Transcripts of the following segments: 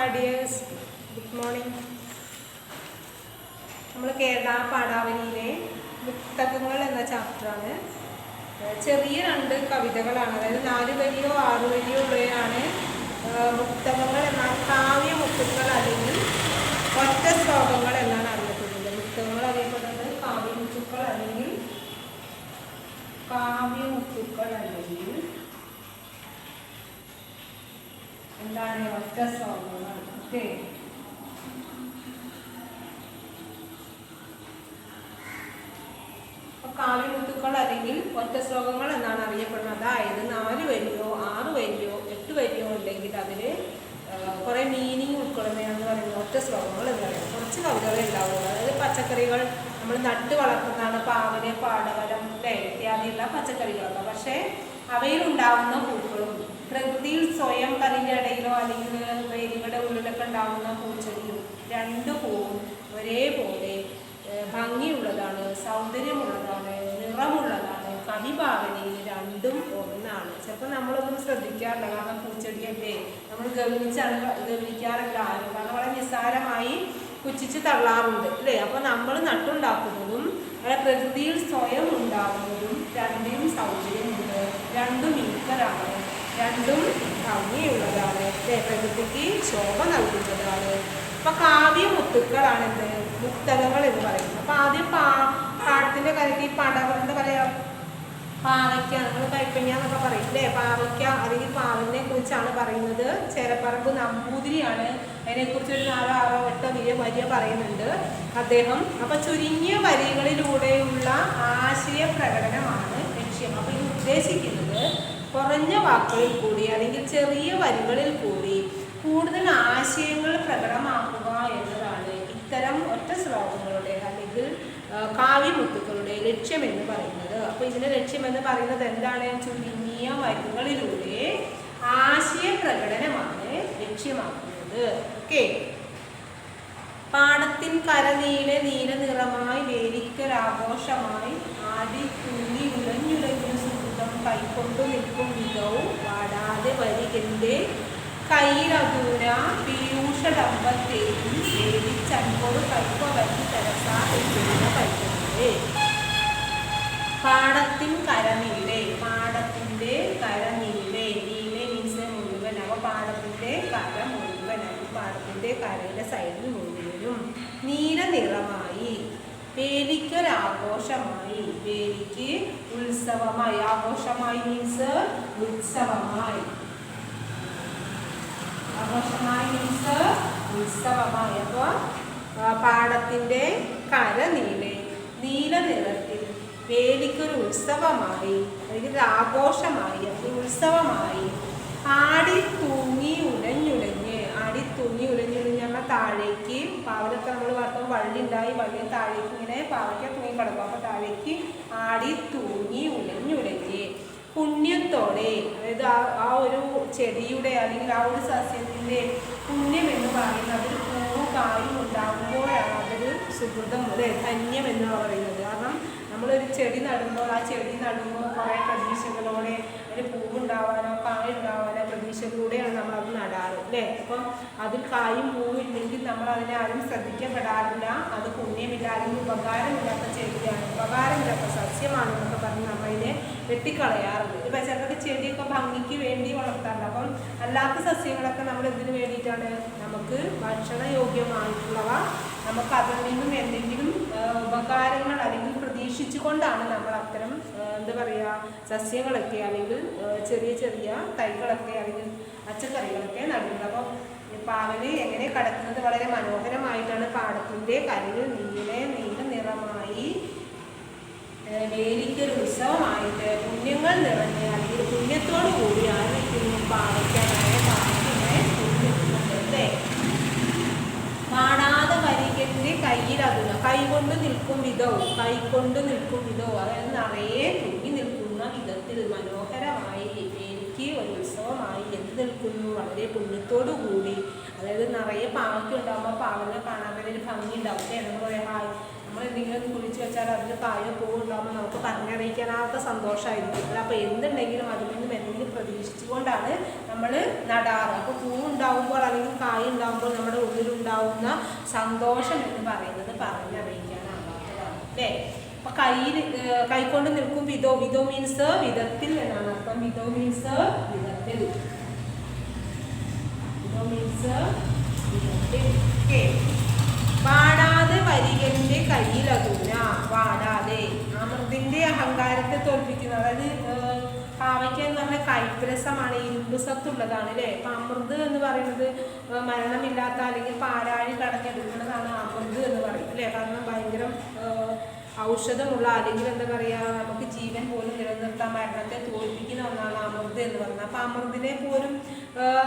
Hi dears, good morning. നമ്മൾ കേരള പാഠാവലിയിലെ മുക്തകങ്ങൾ എന്ന ചാപ്റ്ററാണ്. ചെറിയ രണ്ട് കവിതകളാണ്, അതായത് 4 വരിയോ 6 വരിയോ ഉള്ളവയാണ് മുക്തകങ്ങൾ എന്നാൽ കാവ്യമുത്തുക്കൾ അല്ലെങ്കിൽ ഒറ്റ ശ്ലോകങ്ങൾ എന്നാണ് അറിയപ്പെടുന്നത്. മുക്തകങ്ങൾ അറിയപ്പെടുന്നത് കാവ്യമുത്തുക്കൾ അല്ലെങ്കിൽ എന്താണ് ഒറ്റ ശ്ലോകങ്ങൾ. ഓക്കെ, കാവ്യമുത്തുക്കൾ അല്ലെങ്കിൽ ഒറ്റ ശ്ലോകങ്ങൾ എന്നാണ് അറിയപ്പെടുന്നത്. അതായത് 4 വരിയോ 6 വരിയോ 8 വരിയോ ഉണ്ടെങ്കിൽ അതിൽ കുറേ മീനിങ് ഉൾക്കൊള്ളുന്നതെന്ന് പറയുന്നത് ഒറ്റ ശ്ലോകങ്ങൾ എന്ന് പറയുന്നത്. കുറച്ച് കവിതകളെ ഉണ്ടാവുള്ളൂ. അതായത് പച്ചക്കറികൾ നമ്മൾ നട്ട് വളർത്തുന്നതാണ്, പാവല്, പാടവലം, ഇത്യാദിയുള്ള പച്ചക്കറികളൊക്കെ. പക്ഷേ അവയിലുണ്ടാവുന്ന പൂക്കളും പ്രകൃതിയിൽ സ്വയം കറിൻ്റെ ഇടയിലോ അല്ലെങ്കിൽ വേലികളുടെ ഉള്ളിലൊക്കെ ഉണ്ടാവുന്ന പൂച്ചെടിയും രണ്ട് പൂവും ഒരേപോലെ ഭംഗിയുള്ളതാണ്, സൗന്ദര്യമുള്ളതാണ്, നിറമുള്ളതാണ്. കവിഭാവനയിൽ രണ്ടും ഒന്നാണ്. ചിലപ്പോൾ നമ്മളൊന്നും ശ്രദ്ധിക്കാറില്ല, കാരണം പൂച്ചെടിയല്ലേ, നമ്മൾ ഗവനിക്കാറില്ല ആരും, കാരണം വളരെ നിസ്സാരമായി പുച്ഛിച്ച് തള്ളാറുണ്ട് അല്ലേ. അപ്പോൾ നമ്മൾ നട്ടുണ്ടാക്കുന്നതും അവിടെ പ്രകൃതിയിൽ സ്വയം ഉണ്ടാകുന്നതും രണ്ടിനും സൗന്ദര്യമുണ്ട്, രണ്ടും ഈക്വലാണ്, രണ്ടും ഭംഗിയുള്ളതാണ് അല്ലേ, പ്രകൃതിക്ക് ശോഭ നൽകുന്നതാണ്. അപ്പോൾ കാവ്യമുത്തുക്കളാണ് എന്ത് മുക്തകങ്ങൾ എന്ന് പറയുന്നത്. അപ്പോൾ ആദ്യം പാടത്തിൻ്റെ കരയ്ക്ക് ഈ പടവൽ എന്താ പറയുക, പാവയ്ക്ക, നമ്മൾ കൈപ്പങ്ങ എന്നൊക്കെ പറയും അല്ലേ. പാവയ്ക്ക അല്ലെങ്കിൽ പാവലിനെ കുറിച്ചാണ് പറയുന്നത്. ചേരപ്പറമ്പ് നമ്പൂതിരിയാണ് അതിനെക്കുറിച്ച് ഒരു 4, 6, 8 വരിയ പറയുന്നുണ്ട് അദ്ദേഹം. അപ്പോൾ ചുരുങ്ങിയ വരികളിലൂടെയുള്ള ആശയ പ്രകടനമാണ് ലക്ഷ്യം. അപ്പോൾ ഇത് ഉദ്ദേശിക്കുന്നത് കുറഞ്ഞ വാക്കുകളിൽ കൂടി അല്ലെങ്കിൽ ചെറിയ വരികളിൽ കൂടി കൂടുതൽ ആശയങ്ങൾ പ്രകടമാക്കുക എന്നതാണ് ഇത്തരം ഒറ്റ ശ്ലോകങ്ങളുടെ അല്ലെങ്കിൽ കാവ്യമുത്തുക്കളുടെ ലക്ഷ്യമെന്ന് പറയുന്നത്. അപ്പോൾ ഇതിൻ്റെ ലക്ഷ്യമെന്ന് പറയുന്നത് എന്താണ്? ചുരുങ്ങിയ വരികളിലൂടെ ആശയ പ്രകടനമാണ് ലക്ഷ്യമാക്കുന്നത്. ഓക്കെ, പാടത്തിൻ കരനീലെ നീല നിറമായി വേലിക്കൊരാഘോഷമായി ആടി തുള്ളി ഉലഞ്ഞുലഞ്ഞു സുഹൃതം കൈക്കൊണ്ടു നിൽക്കും വിധവും വാടാതെ വരികന്റെ കൈരധൂര പീയൂഷഡമ്പത്തേയും വേദിച്ചൻപോട് കൈപ്പവരി തരസാകുന്ന കൈപ്പേ. പാടത്തിൻ കരനീലെ, പാടത്തിൻ്റെ കരനീലെ, നീലെ മീൻസ് മുഴുവൻ. അപ്പോൾ പാടത്തിൻ്റെ കര മുഴുവനായി, പാടത്തിൻ്റെ കരയുടെ സൈഡിൽ മുഴുവനും നീല നിറമായി, വേലിക്കൊരാഘോഷമായി, വേലിക്ക് ഉത്സവമായി, ആഘോഷമായി മീൻസ് ഉത്സവമായി, ആഘോഷമായി മീൻസ് ഉത്സവമായി. അപ്പോൾ പാടത്തിൻ്റെ കര നീലെ, നീല നിറത്തിൽ, വേലിക്കൊരു ഉത്സവമായി അല്ലെങ്കിൽ ആഘോഷമായി അല്ലെങ്കിൽ ഉത്സവമായി, ആടി തൂങ്ങി ഉലഞ്ഞുലഞ്ഞ്, ആടി തൂങ്ങി ഉലഞ്ഞുലഞ്ഞ് പറഞ്ഞാൽ താഴേക്ക്, പാവലൊക്കെ നമ്മൾ വളർത്തുമ്പോൾ വള്ളി ഉണ്ടായി, വള്ളി താഴേക്ക് ഇങ്ങനെ പാവയ്ക്ക തൂങ്ങി കിടക്കും. അപ്പോൾ താഴേക്ക് ആടി തൂങ്ങി ഉലഞ്ഞുലഞ്ഞ് പുണ്യത്തോടെ, അതായത് ആ ഒരു ചെടിയുടെ അല്ലെങ്കിൽ ആ ഒരു സസ്യത്തിൻ്റെ പുണ്യം എന്ന് പറയുന്നത് അതൊരു പൂവും കായും ഉണ്ടാകുമ്പോഴാണ് അതൊരു സുഹൃതം അല്ലെ, ധന്യം എന്നാണ് പറയുന്നത്. കാരണം നമ്മളൊരു ചെടി നടുമ്പോൾ ആ ചെടി നടുമ്പോൾ കുറേ പ്രതീക്ഷകളോടെ അതിന് പൂവുണ്ടാവാനോ കായുണ്ടാവാനോ പ്രതീക്ഷകളിലൂടെയാണ് നമ്മളത് നടാറ് അല്ലേ. അപ്പം അതിൽ കായും പൂവും ഇല്ലെങ്കിൽ നമ്മൾ അതിനെ ആരും ശ്രദ്ധിക്കപ്പെടാറില്ല, അത് പുണ്യമില്ല അല്ലെങ്കിൽ ഉപകാരമില്ലാത്ത ചെടിയാണ്, ഉപകാരമില്ലാത്ത സസ്യമാണ് എന്നൊക്കെ പറഞ്ഞ് നമ്മളതിനെ വെട്ടിക്കളയാറുണ്ട്. ഇപ്പം ചിലർക്ക് ചെടിയൊക്കെ ഭംഗിക്ക് വേണ്ടി വളർത്താറുണ്ട്. അപ്പം അല്ലാത്ത സസ്യങ്ങളൊക്കെ നമ്മൾ എന്തിനു വേണ്ടിയിട്ടാണ്, നമുക്ക് ഭക്ഷണയോഗ്യമായിട്ടുള്ളവ നമുക്ക് അതിൽ നിന്നും എന്തെങ്കിലും ഉപകാരങ്ങൾ അല്ലെങ്കിൽ പ്രതീക്ഷിച്ചു കൊണ്ടാണ് നമ്മൾ അത്തരം എന്താ പറയുക സസ്യങ്ങളൊക്കെ അല്ലെങ്കിൽ ചെറിയ ചെറിയ തൈകളൊക്കെ അല്ലെങ്കിൽ പച്ചക്കറികളൊക്കെ നടുന്നത്. അപ്പം പാവല് എങ്ങനെ കിടക്കുന്നത് വളരെ മനോഹരമായിട്ടാണ്. പാടത്തിൻ്റെ കരയിൽ നീല നിറമായി, വേലിക്കൊരു ഉത്സവമായിട്ട് പുണ്യങ്ങൾ നിറഞ്ഞ് അല്ലെങ്കിൽ പുണ്യത്തോടു കൂടി ആരംഭിക്കുന്നു പാവയ്ക്കാനായ പാവത്തിനെ അല്ലേ. പാടാതെ വരികൻ്റെ കയ്യിലതുന്ന, കൈകൊണ്ട് നിൽക്കും വിധവും, കൈകൊണ്ട് നിൽക്കും വിധവും, അതായത് നിറയെ തൂങ്ങി നിൽക്കുന്ന വിധത്തിൽ മനോഹരമായി വേലിക്ക് ഒരു ഉത്സവമായി എന്ത് നിൽക്കുന്നു, വളരെ പുണ്യത്തോടു കൂടി. അതായത് നിറയെ പാവയ്ക്ക ഉണ്ടാകുമ്പോൾ പാവലിനെ കാണാൻ വേണ്ടി ഒരു ഭംഗി ഉണ്ടാവും. നമ്മൾ പറയാം നമ്മൾ നമ്മൾ എന്തെങ്കിലും കുഴിച്ച് വെച്ചാൽ അതിന് കായോ പൂവുണ്ടാകുമ്പോൾ നമുക്ക് പറഞ്ഞറിയിക്കാനാവാത്ത സന്തോഷമായിരിക്കും. അപ്പോൾ എന്തുണ്ടെങ്കിലും അതിൽ നിന്നും എന്തെങ്കിലും പ്രതീക്ഷിച്ചുകൊണ്ടാണ് നമ്മൾ നടാറ്. അപ്പോൾ പൂവുണ്ടാകുമ്പോൾ അല്ലെങ്കിൽ കായ ഉണ്ടാകുമ്പോൾ നമ്മുടെ ഉള്ളിലുണ്ടാവുന്ന സന്തോഷം എന്ന് പറയുന്നത് പറഞ്ഞറിയിക്കാനാവാത്തതാണ് അല്ലേ. അപ്പോൾ കൈകൊണ്ട് നിൽക്കും വിധോ. വിധോ മീൻസ് വിധത്തിൽ എന്നാണ് അർത്ഥം. വിധോ മീൻസ് വിധത്തിൽ. വിധോ മീൻസ് വിധത്തിൽ. ഓക്കെ. വാടാതെ വരികന്റെ കയ്യിലതുന. വാടാതെ അമൃതിന്റെ അഹങ്കാരത്തെ തോൽപ്പിക്കുന്നത്. അതായത് പാവയ്ക്ക എന്ന് പറഞ്ഞാൽ കൈപ്രസമാണ്, ഇരുമ്പ് സത്തുള്ളതാണ് അല്ലേ. അപ്പം അമൃത് എന്ന് പറയുന്നത് മരണമില്ലാത്ത അല്ലെങ്കിൽ പാരാഴി കടഞ്ഞെടുക്കുന്നതാണ് അമൃത് എന്ന് പറയുന്നത് അല്ലേ. കാരണം ഭയങ്കര ഔഷധമുള്ള അല്ലെങ്കിൽ എന്താ പറയുക, നമുക്ക് ജീവൻ പോലും നിലനിർത്താൻ മരണത്തെ തോൽപ്പിക്കുന്ന ഒന്നാണ് അമൃത് എന്ന് പറയുന്നത്. അപ്പം അമൃതിനെ പോലും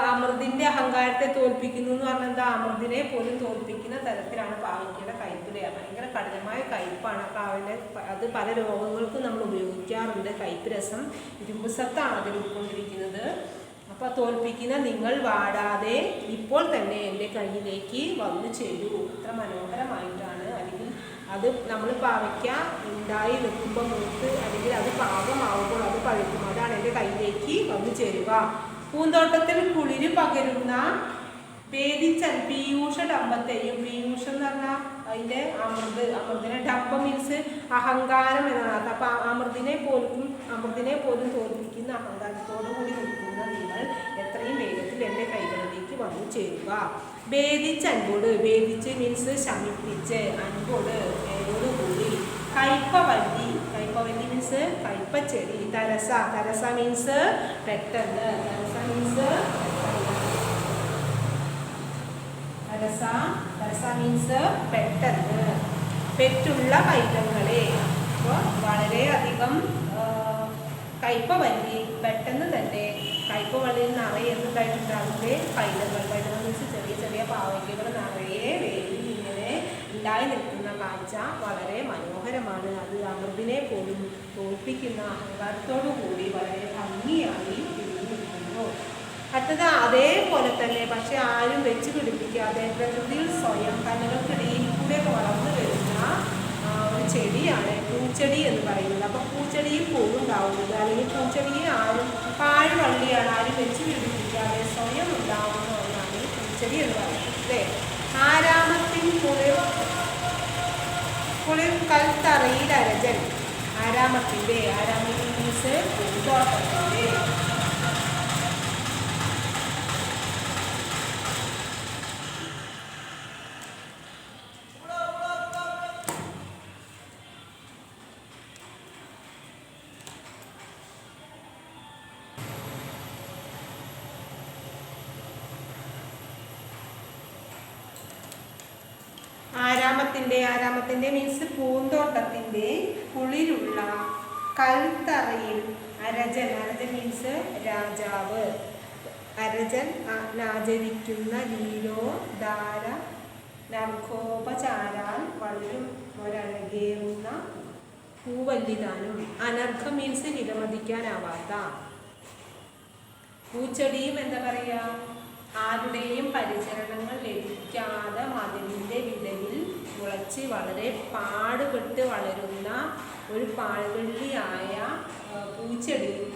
അമൃതിൻ്റെ അഹങ്കാരത്തെ തോൽപ്പിക്കുന്നു എന്ന് പറഞ്ഞാൽ എന്താ, അമൃതിനെ പോലും തോൽപ്പിക്കുന്ന തരത്തിലാണ് പാവയ്ക്കയുടെ കയ്പിലെ. ഭയങ്കര കഠിനമായ കയ്പാണ്. അപ്പം അത് പല രോഗങ്ങൾക്കും നമ്മൾ ഉപയോഗിക്കാറുണ്ട്. കയ്പ് രസം ഇരുമ്പ് സത്താണ് അതിൽ ഉൾക്കൊണ്ടിരിക്കുന്നത്. അപ്പോൾ തോൽപ്പിക്കുന്ന നിങ്ങൾ വാടാതെ ഇപ്പോൾ തന്നെ എൻ്റെ കയ്യിലേക്ക് വന്നു ചേരൂ. അത്ര മനോഹരമായിട്ടാണ്. അല്ലെങ്കിൽ അത് നമ്മൾ പാവയ്ക്ക ഉണ്ടായി നിൽക്കുമ്പോൾ മൂത്ത് അല്ലെങ്കിൽ അത് പാകമാവുമ്പോൾ അത് പഴുക്കും. അതാണ് എൻ്റെ കയ്യിലേക്ക് വന്നു ചേരുക. പൂന്തോട്ടത്തിൽ കുളിര് പകരുന്ന പീയൂഷ ഡമ്പത്തെയും. പീയൂഷം എന്ന് പറഞ്ഞാൽ അതിൻ്റെ അമൃതിനെ ഡമ്പം മീൻസ് അഹങ്കാരം എന്നാണ്. അപ്പം അമൃതിനെ പോലും തോൽപ്പിക്കുന്ന അഹങ്കാരത്തോടു കൂടി നിൽക്കുന്ന നിങ്ങൾ എത്രയും വേഗത്തിൽ എൻ്റെ കൈകളിലേക്ക് വന്നു ചേരുക. ഭേദിച്ച് അൻപോട്. ഭേദിച്ച് മീൻസ് ശമിപ്പിച്ച്, അൻപോട് കൂടി. കയ്പവല്ലി. കയ്പവല്ലി മീൻസ് കയ്പച്ചെടി. തരസ മീൻസ് പെട്ടെന്ന്. തരസ മീൻസ് പെട്ടെന്ന്. പെറ്റുള്ള പൈതങ്ങളെ. അപ്പോൾ വളരെയധികം കയ്പവല്ലി പെട്ടെന്ന് തന്നെ. കയ്പവള്ളിയിൽ നിറയെ എന്തുണ്ടായിട്ടുണ്ടാകുന്നത് പൈതങ്ങൾ. മീൻസ് ചെറിയ ചെറിയ പാവയ്ക്കകൾ നിറയെ വേലിൽ ഇങ്ങനെ ഉണ്ടായി നിൽക്കുന്ന കാഴ്ച വളരെ മനോഹരമാണ്. അത് അമൃതിനെ പോലും തോൽപ്പിക്കുന്ന അഹങ്കാരത്തോടു കൂടി വളരെ ഭംഗിയായി നിൽക്കുന്നു. അടുത്തത് അതേപോലെ തന്നെ പക്ഷെ ആരും വെച്ച് പിടിപ്പിക്കാതെ പ്രകൃതിയിൽ സ്വയം കണ്ണുകൾക്കിടയിൽ കൂടെ വളർന്നു വരുന്ന ഒരു ചെടിയാണ് പൂച്ചെടി എന്ന് പറയുന്നത്. അപ്പോൾ പൂച്ചെടിയിൽ പൂവുണ്ടാവുന്നത് അല്ലെങ്കിൽ പൂച്ചെടിയിൽ പാഴ്വള്ളിയാണ്. ആരും വെച്ച് പിടിപ്പിക്കാതെ സ്വയം ഉണ്ടാവുന്ന ഒന്നാണ് ഈ പൂച്ചെടി എന്ന് പറയുന്നത് അല്ലേ. ആരാമത്തിൻ കുളിർ കൽത്തറയിൽ അരജൻ. ആരാമത്തിൻ്റെ മീൻസ് പൂന്തോട്ടത്തിൻ്റെ. ആരാമത്തിൻ്റെ മീൻസ് പൂന്തോട്ടത്തിൻ്റെ കുളിരുള്ള കൽത്തറയിൽ അരജൻ. അരജൻ മീൻസ് രാജാവ്. അരജൻ ആചരിക്കുന്ന ലീലോദാര നർഘോപചാരാൽ വളരും ഒരഴകേറുന്ന പൂവല്ലിതാനും. അനർഘം മീൻസ് വിലമതിക്കാനാവാത്ത. പൂച്ചെടിയും എന്താ പറയുക, ആരുടെയും പരിചരണങ്ങൾ ലഭിക്കാതെ മതിലിൻ്റെ വിടവിൽ മുളച്ച് വളരെ പാടുപെട്ട് വളരുന്ന ഒരു പാഴ്വെള്ളിയായ പൂച്ചെടിയും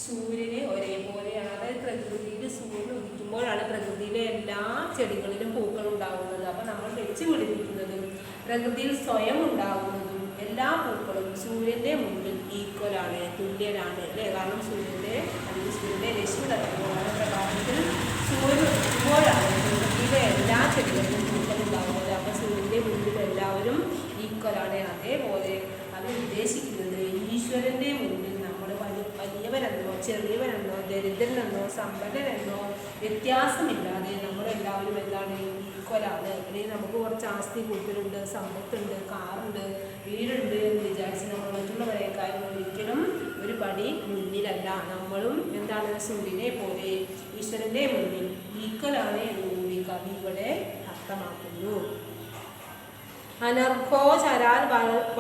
സൂര്യന് ഒരേപോലെയാണ്. അതായത് പ്രകൃതിയിൽ സൂര്യൻ ഉദിക്കുമ്പോഴാണ് പ്രകൃതിയിലെ എല്ലാ ചെടികളിലും പൂക്കൾ ഉണ്ടാകുന്നത്. അപ്പോൾ നമ്മൾ വെച്ച് പിടിപ്പിക്കുന്നതും പ്രകൃതിയിൽ സ്വയം ഉണ്ടാകുന്നതും എല്ലാ പൂക്കളും സൂര്യൻ്റെ മുന്നിൽ ഈക്വലാണ്, തുല്യനാണ് അല്ലേ. കാരണം സൂര്യൻ്റെ രശ്മി തട്ടുമ്പോഴാണ്, പ്രകാശത്തിൽ സൂര്യൻ ഉദിക്കുമ്പോഴാണ് പ്രകൃതിയിലെ എല്ലാ ചെടികളിലും പൂക്കൾ ഉണ്ടാകുന്നത്. അപ്പോൾ സൂര്യൻ്റെ മുന്നിൽ എല്ലാവരും ഈക്വലാണ്. അതേപോലെ അത് ഉദ്ദേശിക്കുന്നത് ഈശ്വരൻ്റെ മുന്നിൽ നമ്മൾ വലിയവരെന്നോ ചെറിയവരെന്നോ ദരിദ്രനെന്നോ സമ്പന്നനെന്നോ വ്യത്യാസമില്ലാതെ നമ്മളെല്ലാവരും എന്താണ് ഈക്വലാണ്. അല്ലെങ്കിൽ നമുക്ക് കുറച്ച് ആസ്തി കൂടുതലുണ്ട്, സമ്പത്തുണ്ട്, കാറുണ്ട്, വീടുണ്ട് എന്ന് വിചാരിച്ച് നമ്മൾ മറ്റുള്ളവരെക്കാളും ഒരിക്കലും ഒരു പടി മുന്നിലല്ല. നമ്മളും എന്താണ് സൂര്യനെ പോലെ ഈശ്വരൻ്റെ മുന്നിൽ ഈക്വലാണ് എന്നുകൂടി കവി ഇവിടെ അർത്ഥമാക്കുന്നു. അനർഘോ ചരാൽ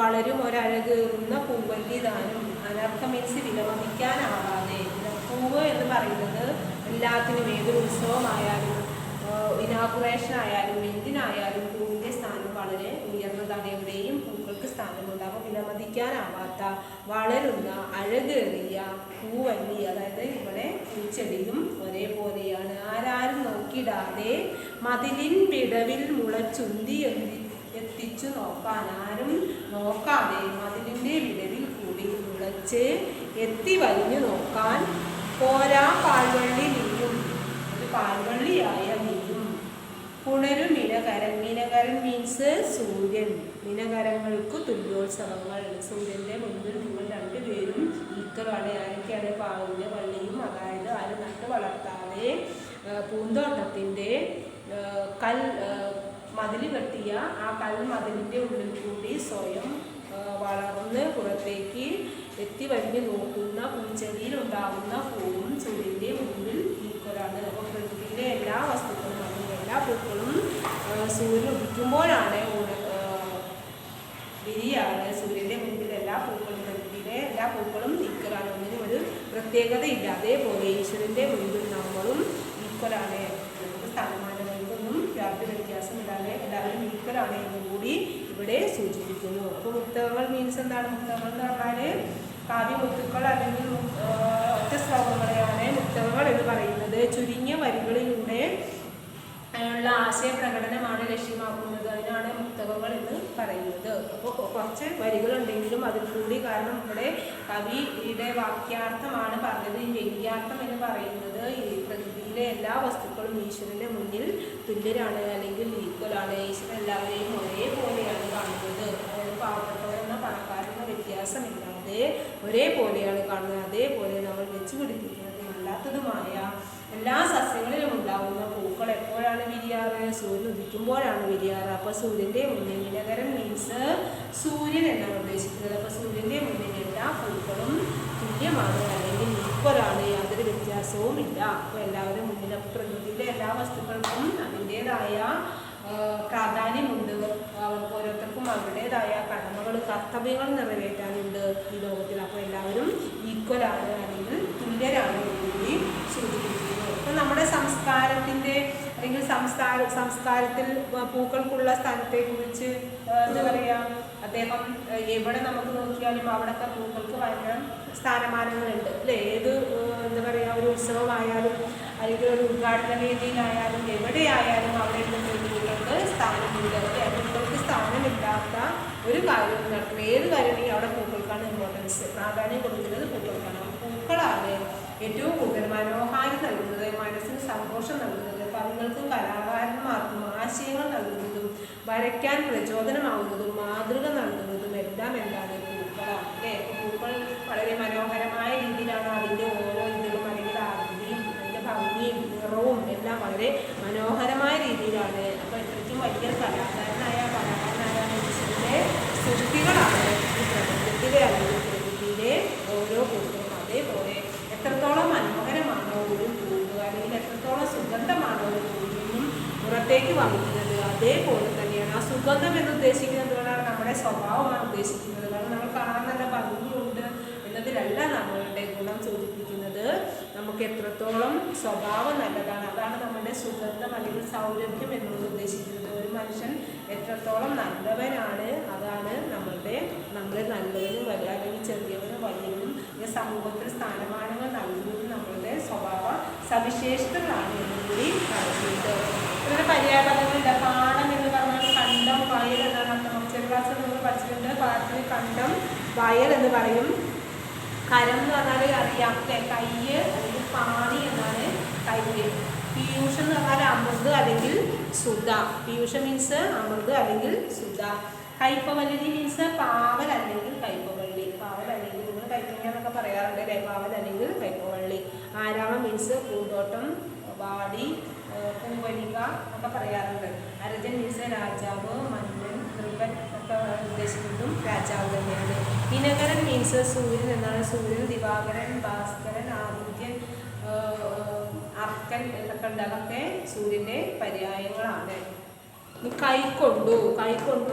വളരും ഒരഴകേറുന്ന പൂവല്ലി ദാനം. അനർഘം മീൻസ് വിലമതിക്കാനാവാതെ. പൂവ് എന്ന് പറയുന്നത് എല്ലാത്തിനും ഏതൊരു ഉത്സവമായാലും ഇനാഗുറേഷൻ ആയാലും എന്തിനായാലും പൂവിൻ്റെ സ്ഥാനം വളരെ ഉയർന്നതാണ്. എവിടെയും പൂക്കൾക്ക് സ്ഥാനമുണ്ട്. അപ്പോൾ വിലമതിക്കാനാവാത്ത വളരുന്ന അഴകേറിയ പൂവല്ലി, അതായത് ഇവിടെ പൂച്ചെടിയും ഒരേപോലെയാണ്. ആരാരും നോക്കിയിടാതെ മതിലിൻ പിടവിൽ മുളച്ചുന്തി എത്തിച്ചു നോക്കാൻ, ആരും നോക്കാതെ മതിലിൻ്റെ വിടവിൽ കൂടി മുളച്ച് എത്തി വലിഞ്ഞു നോക്കാൻ പോരാ പാൽവള്ളി നീയും, ഒരു പാൽവള്ളിയായ നീയും. പുണരും മിനകരൻ, മിനകരൻ മീൻസ് സൂര്യൻ. മിനകരങ്ങൾക്ക് തുല്യോത്സവങ്ങൾ. സൂര്യൻ്റെ മുൻപിൽ നിങ്ങൾ രണ്ടുപേരും ഈക്വലാണ്. ആരൊക്കെയാണ്? പാവിൻ്റെ വള്ളിയും, അതായത് ആരും നട്ട് വളർത്താതെ പൂന്തോട്ടത്തിൻ്റെ മതിൽ കെട്ടിയ ആ കൽമതിലിൻ്റെ ഉള്ളിൽ കൂടി സ്വയം വളർന്ന് പുറത്തേക്ക് എത്തി വലിഞ്ഞ് നോക്കുന്ന പൂച്ചെടിയിൽ ഉണ്ടാകുന്ന പൂവും സൂര്യൻ്റെ മുൻപിൽ ഈക്വലാണ്. അപ്പോൾ പ്രകൃതിയിലെ എല്ലാ വസ്തുക്കളും, എല്ലാ പൂക്കളും സൂര്യൻ ഉദിക്കുമ്പോഴാണ് വിരിയാണ്. സൂര്യൻ്റെ മുൻപിൽ എല്ലാ പൂക്കളും, പ്രകൃതിയിലെ എല്ലാ പൂക്കളും ഈക്വലാണ്. ഒന്നിനും ഒരു പ്രത്യേകതയില്ല. അതേപോലെ ഈശ്വരൻ്റെ മുൻപിൽ നമ്മളും ഈക്വലാണ്. നമുക്ക് സ്ഥാനമാനങ്ങൾക്കൊന്നും യാതൊരു വ്യത്യാസമില്ലാതെ എല്ലാവരും ഈക്വലാണ് എന്നും കൂടി ഇവിടെ സൂചിപ്പിക്കുന്നു. അപ്പോൾ മുക്തകങ്ങൾ മീൻസ് എന്താണ്? മുക്തകങ്ങൾ എന്ന് പറഞ്ഞാൽ കാവ്യമുത്തുക്കൾ അല്ലെങ്കിൽ ഒറ്റ ശ്ലോകങ്ങളെയാണ് മുക്തകങ്ങൾ എന്ന് പറയുന്നത്. ചുരുങ്ങിയ വരികളിലൂടെ ഉള്ള ആശയപ്രകടനമാണ് ലക്ഷ്യമാക്കുന്നത്. അതിനാണ് മുക്തകങ്ങൾ എന്ന് പറയുന്നത്. അപ്പോൾ കുറച്ച് വരികളുണ്ടെങ്കിലും അതിൽ കൂടി, കാരണം ഇവിടെ കവിയുടെ വാക്യാർത്ഥമാണ് പറഞ്ഞത്. ഈ വ്യംഗ്യാർത്ഥം എന്ന് പറയുന്നത് ഈ പ്രകൃതിയിലെ എല്ലാ വസ്തുക്കളും ഈശ്വരൻ്റെ മുന്നിൽ തുല്യരാണ്, അല്ലെങ്കിൽ ഈക്വലാണ്. ഈശ്വരൻ എല്ലാവരെയും ഒരേപോലെയാണ് കാണുന്നത്. അതായത് പാവപ്പെട്ടവരെന്ന പണക്കാരെന്ന വ്യത്യാസമില്ലാതെ ഒരേപോലെയാണ് കാണുന്നത്. അതേപോലെ നമ്മൾ വെച്ച് പിടിപ്പിക്കുന്നതും അല്ലാത്തതുമായ എല്ലാ സസ്യങ്ങളിലും ഉണ്ടാകുന്ന പൂക്കൾ എപ്പോഴാണ് വിരിയാറ്? സൂര്യൻ ഉദിക്കുമ്പോഴാണ് വിരിയാറ്. അപ്പോൾ സൂര്യൻ്റെ മുന്നിൽ, മിനകരൻ മീൻസ് സൂര്യൻ എന്നാണ് ഉദ്ദേശിക്കുന്നത്. അപ്പോൾ സൂര്യൻ്റെ മുന്നിൽ എല്ലാ പൂക്കളും തുല്യമാണ്, അല്ലെങ്കിൽ ഈക്വലാണ്, യാതൊരു വ്യത്യാസവും ഇല്ല. അപ്പോൾ എല്ലാവരും മുന്നിൽ, പ്രകൃതിയിലെ എല്ലാ വസ്തുക്കൾക്കും അതിൻ്റേതായ പ്രാധാന്യമുണ്ട്. അവർക്ക് ഓരോരുത്തർക്കും അവരുടേതായ കടമകൾ, കർത്തവ്യങ്ങൾ നിറവേറ്റാനുണ്ട് ഈ ലോകത്തിൽ. അപ്പോൾ എല്ലാവരും ഈക്വലാണ്, അല്ലെങ്കിൽ തുല്യരാണ് കൂടി സൂചിപ്പിക്കുന്നു. അപ്പം നമ്മുടെ സംസ്കാരത്തിൻ്റെ അല്ലെങ്കിൽ സംസ്കാരത്തിൽ പൂക്കൾക്കുള്ള സ്ഥാനത്തെക്കുറിച്ച് എന്താ പറയുക, അദ്ദേഹം എവിടെ നമുക്ക് നോക്കിയാലും അവിടുത്തെ പൂക്കൾക്ക് ഭയങ്കര സ്ഥാനമാനങ്ങളുണ്ട് അല്ലേ? ഏത് എന്താ പറയുക, ഒരു ഉത്സവമായാലും അല്ലെങ്കിൽ ഒരു ഉദ്ഘാടന വേദിയിലായാലും എവിടെയായാലും അവിടെ പൂക്കൾക്ക് സ്ഥാനമുണ്ട്. പൂക്കൾക്ക് സ്ഥാനമില്ലാത്ത ഒരു കാര്യം നടക്കും, ഏത് കാര്യമാണെങ്കിൽ അവിടെ പൂക്കൾക്കാണ് ഇമ്പോർട്ടൻസ്, പ്രാധാന്യം കൊടുക്കുന്നത് പൂക്കൾക്കാണ്. പൂക്കളാണ് ഏറ്റവും കൂടുതൽ മനോഹാരിത നൽകുന്നത്, മനസ്സിന് സന്തോഷം നൽകുന്നത്, കവികൾക്കും കലാകാരന്മാർക്കും ആശയങ്ങൾ നൽകുന്നതും വരയ്ക്കാൻ പ്രചോദനമാകുന്നതും മാതൃക നൽകുന്നതും എല്ലാം എന്താണ്? പൂക്കളാണ് അല്ലേ? പൂക്കൾ വളരെ മനോഹരമായ രീതിയിലാണ് അതിൻ്റെ ഓരോ ഇതും, അല്ലെങ്കിൽ ആകൃതിയും അതിൻ്റെ ഭംഗിയും നിറവും എല്ലാം വളരെ മനോഹരമായ രീതിയിലാണ്. അപ്പോൾ ഇത്രയ്ക്കും വലിയ കലാകാരനായ മനുഷ്യൻ്റെ സൃഷ്ടികളാണ് ഈ പ്രപഞ്ചത്തിലെ അല്ലെങ്കിൽ പ്രകൃതിയിലെ ഓരോ പൂക്കളും. അതേപോലെ എത്രത്തോളം മനോഹരമാണോ ഒരു പൂവ്, അല്ലെങ്കിൽ എത്രത്തോളം സുഗന്ധമാണോ ഒരു പൂവിൽ നിന്നും പുറത്തേക്ക് വമിക്കുന്നത്, അതേപോലെ തന്നെയാണ് ആ സുഗന്ധം എന്ന് ഉദ്ദേശിക്കുന്നത് കൊണ്ടാണ് നമ്മുടെ സ്വഭാവമാണ് ഉദ്ദേശിക്കുന്നത്. കാരണം നമ്മൾ കാണാൻ നല്ല ഭംഗിയുണ്ട് എന്നതിലല്ല നമ്മളുടെ ഗുണം സൂചിപ്പിക്കുന്നത്. നമുക്ക് എത്രത്തോളം സ്വഭാവം നല്ലതാണ്, അതാണ് നമ്മുടെ സുഗന്ധം അല്ലെങ്കിൽ സൗരഭ്യം എന്നുള്ളത് ഉദ്ദേശിക്കുന്നത്. ഒരു മനുഷ്യൻ എത്രത്തോളം നല്ലവനാണ്, അതാണ് നമ്മളെ നല്ലവനും വലിയ അല്ലെങ്കിൽ ചെറിയവനും വലിയവനും സമൂഹത്തിൽ സ്ഥാനമാനങ്ങൾ നൽകുന്നതും നമ്മളുടെ സ്വഭാവ സവിശേഷതകളാണ് എന്നുകൂടി പറയുന്നുണ്ട്. ഇവിടെ പര്യാപദങ്ങളുണ്ട്. പാടം എന്ന് പറഞ്ഞാൽ കണ്ടം, വയൽ എന്നാണ് അർത്ഥം. ചെറു ക്ലാസ്സിൽ നമ്മൾ പഠിച്ചിട്ടുണ്ട്. പാടത്തിന് കണ്ടം, വയൽ എന്ന് പറയും. കരം എന്ന് പറഞ്ഞാൽ അറിയാം അല്ലേ, കയ്യ് അല്ലെങ്കിൽ പാണി എന്നാണ് കയ്യ്. പീയൂഷം എന്ന് പറഞ്ഞാൽ അമൃത് അല്ലെങ്കിൽ സുധ. പീയൂഷം മീൻസ് അമൃത് അല്ലെങ്കിൽ സുധ. കയ്പവല്ലി മീൻസ് പാവൽ അല്ലെങ്കിൽ കയ്പവള്ളി. പാവൽ അല്ലെങ്കിൽ നിങ്ങൾ കൈപ്പങ്ങ എന്നൊക്കെ പറയാറുണ്ട് അല്ലേ, പാവൽ അല്ലെങ്കിൽ കയ്പവള്ളി. ആരാമം മീൻസ് പൂന്തോട്ടം, വാടി, പൂവലിക എന്നൊക്കെ പറയാറുണ്ട്. അരജൻ മീൻസ് രാജാവ്, മന്നൻ, നൃപൻ ഒക്കെ ഉദ്ദേശിക്കുന്നതും രാജാവ് തന്നെയാണ്. ദിനകരൻ മീൻസ് സൂര്യൻ എന്നാണ്. സൂര്യൻ, ദിവാകരൻ, ഭാസ്കരൻ, ആദിത്യൻ, അർക്കൻ എന്നൊക്കെ ഉണ്ട്. അതൊക്കെ സൂര്യൻ്റെ പര്യായങ്ങളാണ്. കൈക്കൊണ്ടു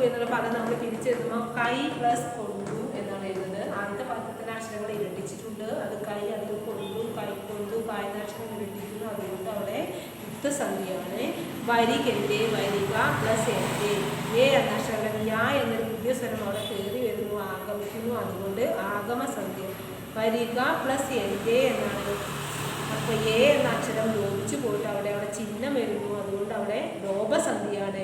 എന്നുള്ള പദം നമ്മൾ തിരിച്ചെഴുതുമ്പോൾ കൈ പ്ലസ് കൊണ്ടു എന്നാണ് എഴുതുന്നത്. ആദ്യത്തെ പദത്തിലെ അക്ഷരങ്ങൾ ഇരട്ടിച്ചിട്ടുണ്ട്. അത് കൈ, അതിൽ കൊണ്ടു, കൈക്കൊണ്ടു, കായനാക്ഷരം ഇരട്ടിക്കുന്നു. അതുകൊണ്ട് അവിടെ യുക്തസന്ധിയാണ്. വരികൻ്റെ വരിക പ്ലസ് എൻ്റെ എ എന്ന അക്ഷരം യാ എന്നൊരു പുതിയ സ്വരം അവിടെ കയറി വരുന്നു, ആഗമിക്കുന്നു. അതുകൊണ്ട് ആഗമസന്ധ്യ. വരിക പ്ലസ് എൻ്റെ എന്നാണ്. അപ്പോൾ എ എന്ന അക്ഷരം ലോപിച്ചു പോയിട്ട് അവിടെ ചിഹ്നം വരുന്നു. അതുകൊണ്ട് അവിടെ ലോപസന്ധിയാണ്.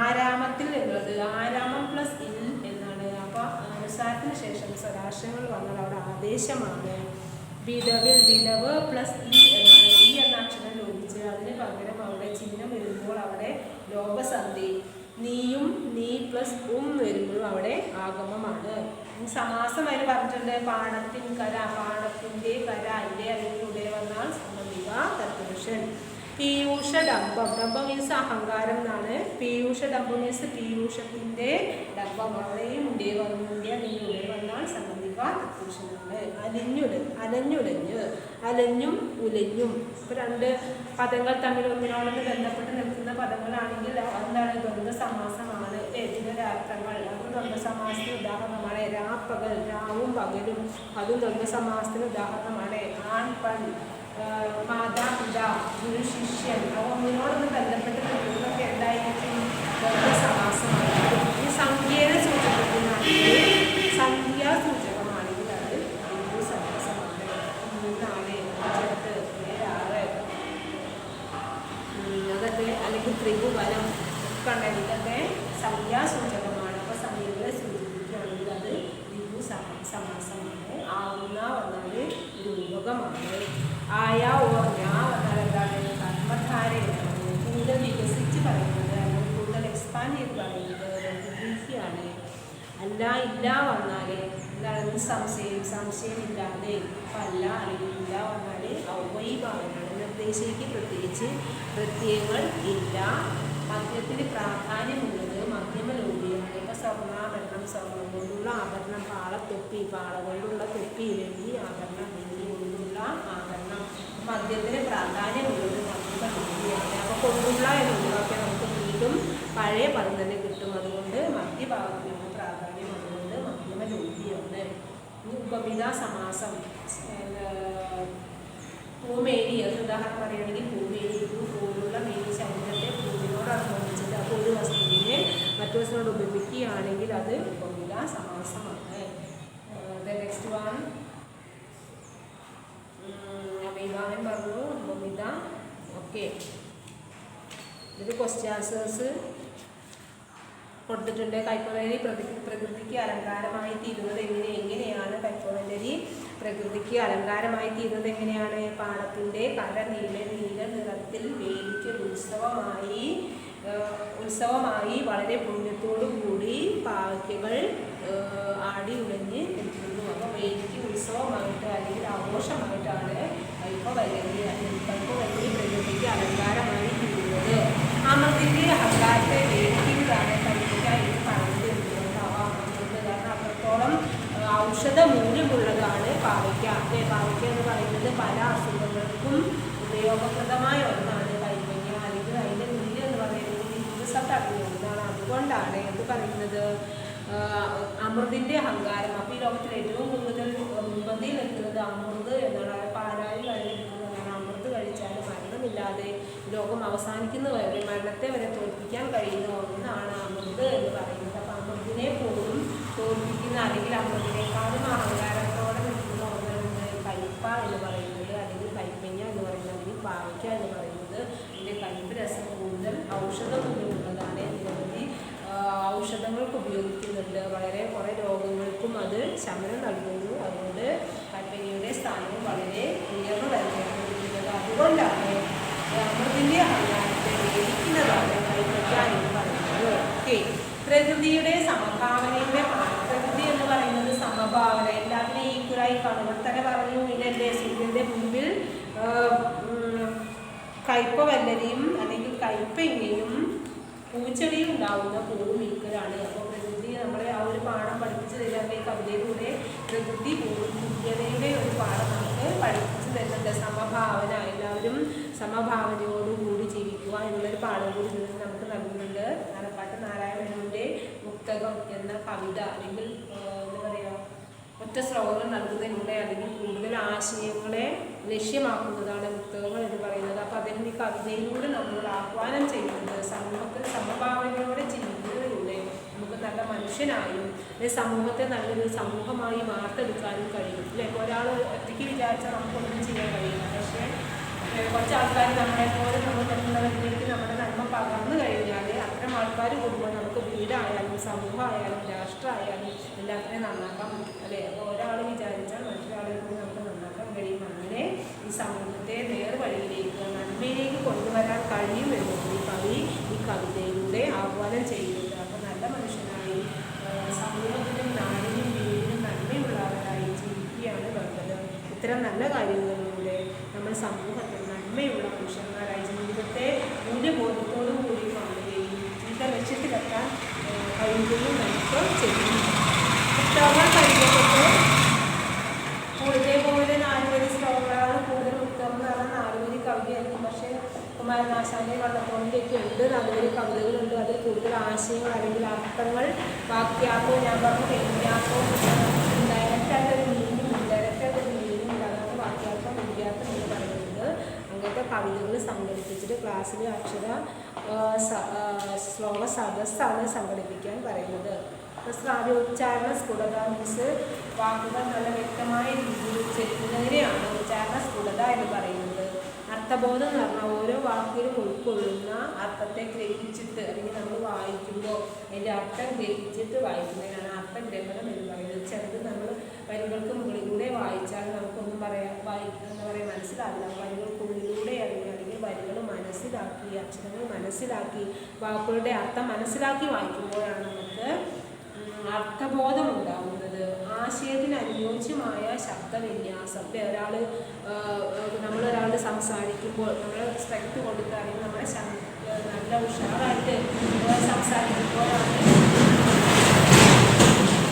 ആരാമത്തിൽ എന്നുള്ളത് ആരാമം പ്ലസ് ഇൽ എന്നാണ്. അപ്പോൾ അനുസാരത്തിന് ശേഷം സ്വരാക്ഷരങ്ങൾ വന്നാൽ അവിടെ ആദേശമാണ്. വിടവിൽ വിടവ് പ്ലസ് ഇ എന്നാണ്. ഈ എന്ന അക്ഷരം ലോപിച്ച് അതിന് പകരം അവിടെ ചിഹ്നം വരുമ്പോൾ അവിടെ ലോപസന്ധി. നീയും നീ പ്ലസ് വരുമ്പോഴും അവിടെ ആഗമമാണ്. സമാസം അതിൽ പറഞ്ഞിട്ടുണ്ട്. പാടത്തിൻ കര, പാടത്തിൻ്റെ കര അതിൻ്റെ അതിലൂടെ വന്നാൽ സംബന്ധിക തത്പുരുഷൻ. പീയൂഷ ഡംബം, ഡംബം മീൻസ് അഹങ്കാരം എന്നാണ്. പീയൂഷ ഡംബം മീൻസ് പീയൂഷത്തിൻ്റെ ഡംബം, അവിടെയും ഉണ്ടേ വന്നിൻ്റെ നീയുടെ വന്നാൽ സംബന്ധിക തത്പുരുഷനാണ്. അലഞ്ഞുലഞ്ഞ്, അലഞ്ഞും ഉലഞ്ഞും. ഇപ്പോൾ രണ്ട് പദങ്ങൾ തമ്മിൽ ഒന്നിനോടൊന്ന് ബന്ധപ്പെട്ട് നിൽക്കുന്ന പദങ്ങളാണെങ്കിൽ എന്താണ്? ദ്വന്ദ്വ സമാസമാണ്. ദിനരാത്രങ്ങൾ അതും ദ്വന്ദ്വ സമാസത്തിന് ഉദാഹരണമാണ്. രാപ്പകൽ, രാവും പകലും അതും ദ്വന്ദ്വ സമാസത്തിന് ഉദാഹരണമാണ്. ആൺ പെൺ, മാതാപിതാ, ഗുരു ശിഷ്യൻ, അവ ഒന്നിനോടൊന്ന് ബന്ധപ്പെട്ട് നിൽക്കുന്നതൊക്കെ എന്തായിരിക്കും? ദ്വന്ദ്വ സമാസമാണ്. ഈ സംഖ്യയെ സൂചിപ്പിക്കുന്നതാണെങ്കിൽ സംഖ്യാസൂചകമാണെങ്കിൽ അത് ദ്വിഗു സമാസമാണ്. 4, 5, 6 അതൊക്കെ അല്ലെങ്കിൽ ത്രിഭുവനം കണ്ടെങ്കിലൊക്കെ സംഖ്യാസൂചകമാണ്. അപ്പോൾ സംഖ്യകളെ സൂചിപ്പിക്കുകയാണെങ്കിൽ അത് ദ്വിഗു സമാസമാണ്. ആവുന്ന വന്നാൽ രൂപകമാണ്. ആയ ഓർ ഞാ വന്നാൽ എന്താണ്? കർമ്മധാരയാണ്. കൂടുതൽ വികസിച്ച് പറയുന്നത് അല്ലെങ്കിൽ കൂടുതൽ എക്സ്പാൻഡ് ചെയ്ത് പറയുന്നത് ആണ്. അല്ല ഇല്ല വന്നാൽ എന്താണ്? സംശയമില്ലാതെ. അപ്പം അല്ല അല്ലെങ്കിൽ ഇല്ല വന്നാൽ ഔവൈഭാവനാണ്. നിർദ്ദേശിക്ക് പ്രത്യേകിച്ച് പ്രത്യയങ്ങൾ ഇല്ല. മദ്യത്തിന് പ്രാധാന്യമുള്ളത് മധ്യമ ലോപിയാണ്. ഇപ്പം സ്വർണ്ണാഭരണം, സ്വർണ്ണം കൊണ്ടുള്ള ആഭരണം, പാളത്തൊപ്പി, പാള കൊണ്ടുള്ള തൊപ്പി, വെള്ളി ആഭരണം, വെള്ളി കൊണ്ടുള്ള ആഭരണം. മദ്യത്തിന് പ്രാധാന്യമുള്ളത് മധ്യമ ലോപിയാണ്. അപ്പോൾ കൊണ്ടുള്ള എന്നുള്ളതൊക്കെ നമുക്ക് വീണ്ടും പഴയ പദം തന്നെ കിട്ടും. അതുകൊണ്ട് മധ്യഭാഗത്തിനാണ് പ്രാധാന്യം. അതുകൊണ്ട് മധ്യമ ലോപിയാണ്. ഉപമിത സമാസം. പൂമേനി, അത് ഉദാഹരണം പറയുകയാണെങ്കിൽ പൂമേനി, പോലുള്ള മേനി ശരീരത്തെ പൂവിനോടനുബന്ധിച്ചിട്ട് അപ്പോൾ ഒരു വസ്തുവിനെ മറ്റു വസ്തുവിനോട് ഉപമിക്കുകയാണെങ്കിൽ അത് ഉപമിത സമാസമാണ്. നെക്സ്റ്റ് വൺ അഭിമാനം പറഞ്ഞു, ഉപമിത. ഓക്കെ, ഇതൊരു ക്വസ്റ്റ്യൻ ആൻസേഴ്സ് കൊടുത്തിട്ടുണ്ട്. കൈപ്പവലരി പ്രകൃതിക്ക് അലങ്കാരമായി തീരുന്നത് എങ്ങനെയാണ്? കൈപ്പവലരി പ്രകൃതിക്ക് അലങ്കാരമായി തീരുന്നത് എങ്ങനെയാണ്? പാടത്തിൻ്റെ കര നീല നിറത്തിൽ വേലിക്ക് ഉത്സവമായി വളരെ പുണ്യത്തോടു കൂടി പാവയ്ക്കകൾ ആടി ഉലഞ്ഞ് നിൽക്കുന്നു. അപ്പോൾ വേലിക്ക് ഉത്സവമായിട്ട് അല്ലെങ്കിൽ ആഘോഷമായിട്ടാണ് കൈപ്പവലരി പ്രകൃതിക്ക് അലങ്കാരമായി തീരുന്നത്. അമൃതിൻ്റെ അഹങ്കാരത്തെ വേലിക്കുന്നതാണ് കൈപ്പയ്ക്കായി പറഞ്ഞത് എന്തുകൊണ്ടാവാം? കാരണം അത്രത്തോളം ഔഷധ മൂല്യമുള്ളതാണ് പാവയ്ക്ക. പാവയ്ക്ക എന്ന് പറയുന്നത് പല അസുഖങ്ങൾക്കും ഉപയോഗപ്രദമായ ഒന്നാണ് കൈപ്പയ്ക്ക. അല്ലെങ്കിൽ അതിൻ്റെ മൂല്യം എന്ന് പറയുന്നത് ദിവസത്തെ അടങ്ങിയ ഒന്നാണ്. അതുകൊണ്ടാണ് എന്ത് പറയുന്നത്? അമൃതിൻ്റെ അഹങ്കാരം. അപ്പോൾ ഈ ലോകത്തിൽ ഏറ്റവും കൂടുതൽ മുൻപന്തിയിൽ നിൽക്കുന്നത് അമൃത് എന്നാണ്. പാലായി കഴിഞ്ഞിരിക്കുന്നതാണ്. അമൃത് കഴിച്ചാൽ മരണമില്ലാതെ ലോകം അവസാനിക്കുന്നവരെ, മരണത്തെ വരെ തോൽപ്പിക്കാൻ കഴിയുന്ന ഒന്നാണ് അമൃത് എന്ന് പറയുന്നത്. അപ്പോൾ അമൃതിനെ പോലും തോൽപ്പിക്കുന്ന അല്ലെങ്കിൽ അമൃതിനേക്കാളും അഹങ്കാരത്തോടെ നിൽക്കുന്ന ഒന്നാണ് കയ്പ എന്ന് പറയുന്നത്, അല്ലെങ്കിൽ കൈപ്പഞ്ഞ എന്ന് പറയുന്നത്, അല്ലെങ്കിൽ പാവയ്ക്ക എന്ന് പറയുന്നത്. ഇതിൻ്റെ കയ്പ് രസം കൂടുതൽ ഔഷധ മൂല്യമുള്ളതാണ്. നിരവധി ഔഷധങ്ങൾക്ക് ഉപയോഗിക്കുന്നുണ്ട്. വളരെ കുറേ രോഗങ്ങൾക്കും അത് ശമനം നൽകുന്നു. അതുകൊണ്ട് കൈപ്പഞ്ഞയുടെ സ്ഥാനവും വളരെ ഉയർന്നു തന്നെയാണ്. അതുകൊണ്ടാണ് അമൃതിൻ്റെ അഹങ്കാരത്തെ വേദിക്കുന്നതാണ് കൈപ്പയ്ക്ക എന്ന് പറയുന്നത്. ഓക്കെ, പ്രകൃതിയുടെ സമഭാവനയുടെ പ്രകൃതി എന്ന് പറയുന്നത് സമഭാവന, എല്ലാത്തിനും ഈക്വലായി കാണുമ്പോൾ തന്നെ പറഞ്ഞു. ഇതിൻ്റെ സൂര്യൻ്റെ മുമ്പിൽ കയ്പവല്ലരിയും അല്ലെങ്കിൽ കയ്പങ്ങയും പൂച്ചെടിയും ഉണ്ടാവുന്ന പൂവും ഈക്വലാണ്. അപ്പോൾ പ്രകൃതി നമ്മളെ ആ ഒരു പാഠം പഠിപ്പിച്ചു തരാതെ കവിതയിലൂടെ പ്രകൃതി തുല്യതയുടെ ഒരു പാഠം നമുക്ക് പഠിപ്പിച്ചു തരുന്നുണ്ട്. സമഭാവന, എല്ലാവരും സമഭാവനയോടുകൂടി ജീവിക്കുക എന്നുള്ളൊരു പാഠം കൂടി നമുക്ക് നൽകുന്നുണ്ട്. നാരായണ മേനോൻ്റെ മുക്തകം എന്ന കവിത, അല്ലെങ്കിൽ എന്താ പറയുക, ഒറ്റ ശ്ലോകങ്ങൾ നൽകുന്നതിലൂടെ അല്ലെങ്കിൽ കൂടുതൽ ആശയങ്ങളെ ലക്ഷ്യമാക്കുന്നതാണ് പുസ്തകങ്ങൾ എന്ന് പറയുന്നത്. അപ്പോൾ അദ്ദേഹം ഈ കവിതയിലൂടെ നമ്മളോട് ആഹ്വാനം ചെയ്യുന്നത് സമൂഹത്തിൽ സമഭാവനയോടെ ജീവിക്കുന്നതിലൂടെ നമുക്ക് നല്ല മനുഷ്യനായും സമൂഹത്തെ നല്ലൊരു സമൂഹമായി വാർത്തെടുക്കാനും കഴിയും. അല്ലെ, ഒരാൾ ഒറ്റയ്ക്ക് വിചാരിച്ചാൽ നമുക്കൊന്നും ചെയ്യാൻ കഴിയില്ല. പക്ഷേ കുറച്ച് ആൾക്കാർ നമ്മളെപ്പോലെ നമ്മൾ മറ്റുള്ളവരിലേക്ക് നമ്മുടെ നന്മ പകർന്നു കഴിഞ്ഞാൽ അത്തരം ആൾക്കാർ കൂടുമ്പോൾ നമുക്ക് വീടായാലും സമൂഹമായാലും രാഷ്ട്രമായാലും എല്ലാത്തിനെയും നന്നാക്കാൻ പറ്റും. അല്ലേ, അപ്പോൾ ഒരാൾ വിചാരിച്ചാൽ മറ്റൊരാളെ കൂടി നമുക്ക് നന്നാക്കാൻ കഴിയും. അങ്ങനെ ഈ സമൂഹത്തെ നേർവഴിയിലേക്ക് നന്മയിലേക്ക് കൊണ്ടുവരാൻ കഴിയുമെന്ന് ഈ കവിതയിലൂടെ ആഹ്വാനം ചെയ്യുന്നുണ്ട്. അപ്പോൾ നല്ല മനുഷ്യനായി സമൂഹത്തിനും നാടിനും വീടിനും നന്മയുള്ളവരായി ജീവിക്കുകയാണ് വേണ്ടത്. ഇത്തരം നല്ല കാര്യങ്ങളിലൂടെ നമ്മൾ സമൂഹത്തിൽ നന്മയുള്ള മനുഷ്യന്മാരായി ജീവിതത്തെ മൂല്യബോധത്തോടു കൂടി കാണുകയും ജീവിത ലക്ഷ്യത്തിലെത്താൻ കഴിയുകയും നമുക്ക് ചെയ്യുന്നു. പുസ്തകങ്ങൾ പരിചയപ്പെട്ട് ഇതേപോലെ 4 വരി ശ്ലോകങ്ങളാണ് കൂടുതൽ പുസ്തകം എന്ന് പറഞ്ഞാൽ 4 വരി കവിതയായിരിക്കും. പക്ഷേ കുമാരനാശാന്റെ വള്ളത്തോളിൻ്റെയൊക്കെ ഉണ്ട് 4 വരി കവിതകളുണ്ട്. അതിൽ കൂടുതൽ ആശയങ്ങൾ അല്ലെങ്കിൽ അർത്ഥങ്ങൾ വാക്യാർത്ഥവും ഞാൻ പറഞ്ഞ വ്യത്യാസവും ഡയറക്റ്റായിട്ടൊരു മീനിങ് ഇൻഡയറക്റ്റായിട്ടൊരു മീനിങ് അതാണ് വാക്യാർത്ഥം വ്യത്യാസം എന്ന് പറയുന്നത്. അങ്ങനത്തെ കവിതകൾ സംഘടിപ്പിച്ചിട്ട് ക്ലാസ്സിൽ ശ്ലോക സദസ്സാണ് സംഘടിപ്പിക്കാൻ പറയുന്നത്. ശ്രാവ്യോച്ചാരണ സ്ഫുടത മീൻസ് വാക്കുകൾ നല്ല വ്യക്തമായ രീതിയിൽ ഉച്ചരിക്കുന്നതിനെയാണ് ഉച്ചാരണ സ്ഫുടത എന്ന് പറയുന്നത്. അർത്ഥബോധം എന്ന് പറഞ്ഞാൽ ഓരോ വാക്കിലും ഉൾക്കൊള്ളുന്ന അർത്ഥത്തെ ഗ്രഹിച്ചിട്ട് അല്ലെങ്കിൽ നമ്മൾ വായിക്കുമ്പോൾ അതിൻ്റെ അർത്ഥം ഗ്രഹിച്ചിട്ട് വായിക്കുന്നതിനാണ് അർത്ഥഗ്രഹണം എന്ന് പറയുന്നത്. ചിലത് നമ്മൾ വരികൾക്ക് മുകളിലൂടെ വായിച്ചാൽ നമുക്കൊന്നും എന്താ പറയുക മനസ്സിലാവില്ല. വരികൾക്കുള്ളിലൂടെ അല്ലെങ്കിൽ വരികൾ മനസ്സിലാക്കി അക്ഷരങ്ങൾ മനസ്സിലാക്കി വാക്കുകളുടെ അർത്ഥം മനസ്സിലാക്കി വായിക്കുമ്പോഴാണ് നമുക്ക് അർത്ഥബോധം ഉണ്ടാകുന്നത്. ആശയത്തിന് അനുയോജ്യമായ ശബ്ദവിന്യാസം. നമ്മളൊരാൾ സംസാരിക്കുമ്പോൾ നമ്മൾ സ്ട്രെങ്ത് കൊടുക്കുകയാണെങ്കിൽ നമ്മുടെ നല്ല ഉഷാറായിട്ട് സംസാരിക്കുമ്പോഴാണ്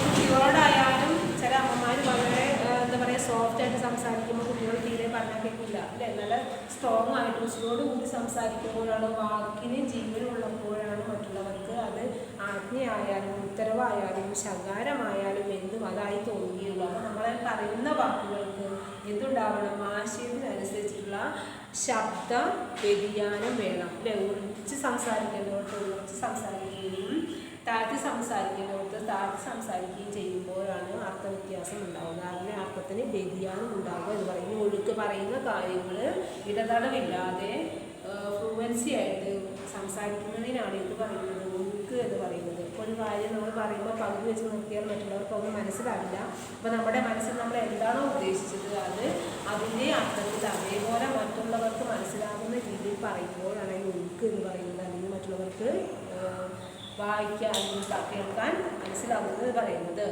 കുട്ടികളോടായാലും ചില അമ്മമാർ വളരെ എന്താ പറയുക സോഫ്റ്റായിട്ട് സംസാരിക്കുമ്പോൾ കുട്ടികൾ തീരെ പറഞ്ഞാൽ കേൾക്കില്ല. അല്ലേ, നല്ല സ്ട്രോങ് ആയിട്ട് ഉച്ചയോടുകൂടി സംസാരിക്കുമ്പോഴാണ് വാക്കിന് ജീവനുള്ളപ്പോഴാണ് മറ്റുള്ളവർക്ക് അത് ആജ്ഞയായാലും ഉത്തരവായാലും ശകാരമായാലും എന്തും അതായി തോന്നുകയുള്ളൂ. അപ്പോൾ നമ്മളെ പറയുന്ന വാക്കുകൾക്ക് എന്തുണ്ടാവണം, ആശയത്തിനനുസരിച്ചുള്ള ശബ്ദ വ്യതിയാനം വേണം. അല്ലെ, ഉറച്ച് സംസാരിക്കേണ്ടവർക്ക് ഉറച്ച് സംസാരിക്കുകയും താഴ്ത്തി സംസാരിക്കേണ്ടവർക്ക് താഴ്ത്തി സംസാരിക്കുകയും ചെയ്യുമ്പോഴാണ് അർത്ഥവ്യത്യാസം ഉണ്ടാവുക. അങ്ങനെ അർത്ഥത്തിന് വ്യതിയാനം ഉണ്ടാവുക എന്ന് പറയുന്നത്. ഒഴുക്ക് പറയുന്ന കാര്യങ്ങൾ ഇടതടവില്ലാതെ ഫ്ലുവൻസി ആയിട്ട് സംസാരിക്കുന്നതിനാണ് ഇത് പറയുന്നത് ഒഴുക്ക് എന്ന് പറയുന്നത്. ഇപ്പോൾ ഒരു കാര്യം നമ്മൾ പറയുമ്പോൾ പകുതി വെച്ച് നോക്കിയാൽ മറ്റുള്ളവർക്കൊന്നും മനസ്സിലാവില്ല. അപ്പോൾ നമ്മുടെ മനസ്സിൽ നമ്മൾ എന്താണോ ഉദ്ദേശിച്ചത് അതിൻ്റെ അർത്ഥത്തിൽ അതേപോലെ മറ്റുള്ളവർക്ക് മനസ്സിലാകുന്ന രീതിയിൽ പറയുമ്പോഴാണ് ഈ ഒഴുക്ക് എന്ന് പറയുന്നത്. അല്ലെങ്കിൽ മറ്റുള്ളവർക്ക് വായിക്കാൻ കേൾക്കാൻ മനസ്സിലാകുന്നത് പറയുന്നത്.